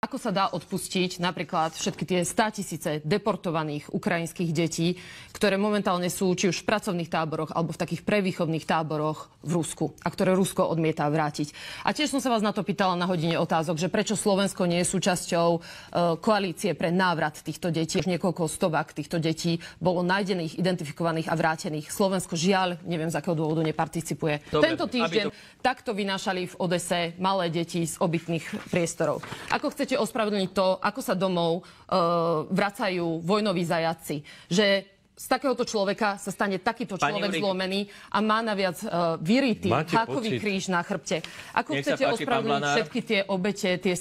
Ako sa dá odpustiť napríklad všetky tie 100 000 deportovaných ukrajinských detí, ktoré momentálne sú či už v pracovných táboroch alebo v takých prevýchovných táboroch v Rusku a ktoré Rusko odmieta vrátiť. A tiež som sa vás na to pýtala na hodine otázok, že prečo Slovensko nie je súčasťou koalície pre návrat týchto detí. Niekoľko stovák týchto detí bolo nájdených, identifikovaných a vrátených. Slovensko žiaľ, neviem z akého dôvodu, neparticipuje. Dobre, tento týždeň takto vynášali v Odese malé deti z obytných priestorov. Ako chcete ospravedlniť to, ako sa domov vracajú vojnoví zajaci, že z takéhoto človeka sa stane takýto človek zlomený a má naviac vyrytý hákový kríž na chrbte. Ako chcete ospravedlniť všetky tie obete, tie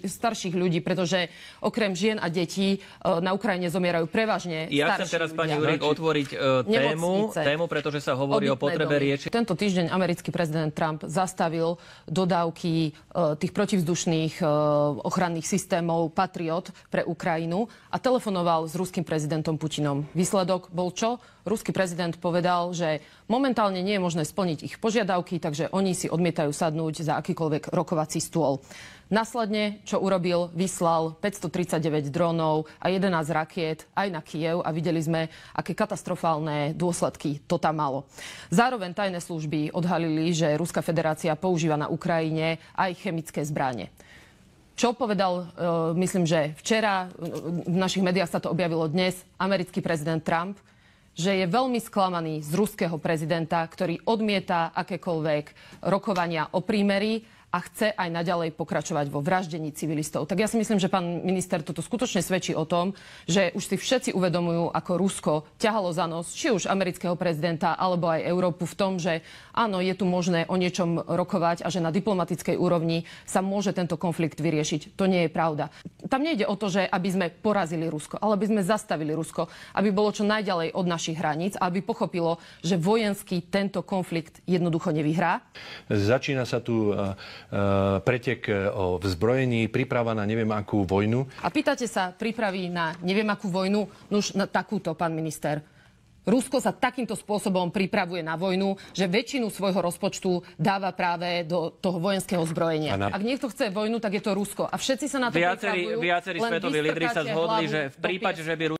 starších ľudí, pretože okrem žien a detí na Ukrajine zomierajú prevažne starší ľudia. Ja chcem teraz, pani Jurík, otvoriť tému, pretože sa hovorí o potrebe riešiť. Tento týždeň americký prezident Trump zastavil dodávky tých protivzdušných ochranných systémov Patriot pre Ukrajinu a telefonoval s ruským prezidentom Putinom. Výsledok bol čo? Ruský prezident povedal, že momentálne nie je možné splniť ich požiadavky, takže oni si odmietajú sadnúť za akýkoľvek rokovací stôl. Následne, čo urobil, vyslal 539 dronov a 11 rakiet aj na Kyjev a videli sme, aké katastrofálne dôsledky to tam malo. Zároveň tajné služby odhalili, že Ruská federácia používa na Ukrajine aj chemické zbrane. Čo povedal, myslím, že včera, v našich médiách sa to objavilo dnes, americký prezident Trump, že je veľmi sklamaný z ruského prezidenta, ktorý odmieta akékoľvek rokovania o prímeri a chce aj naďalej pokračovať vo vraždení civilistov. Tak ja si myslím, že pán minister, toto skutočne svedčí o tom, že už si všetci uvedomujú, ako Rusko ťahalo za nos, či už amerického prezidenta, alebo aj Európu v tom, že áno, je tu možné o niečom rokovať a že na diplomatickej úrovni sa môže tento konflikt vyriešiť. To nie je pravda. Tam nejde o to, že aby sme porazili Rusko, ale aby sme zastavili Rusko, aby bolo čo najďalej od našich hraníc a aby pochopilo, že vojenský tento konflikt jednoducho nevyhrá. Začína sa tu pretek o vzbrojení, príprava na neviem akú vojnu. A pýtate sa, prípraví na neviem akú vojnu? Nuž na takúto, pán minister. Rusko sa takýmto spôsobom pripravuje na vojnu, že väčšinu svojho rozpočtu dáva práve do toho vojenského zbrojenia. Ak niekto chce vojnu, tak je to Rusko. A všetci sa na to pripravujú. Viacerí svetoví lídri sa zhodli, že v prípade, že by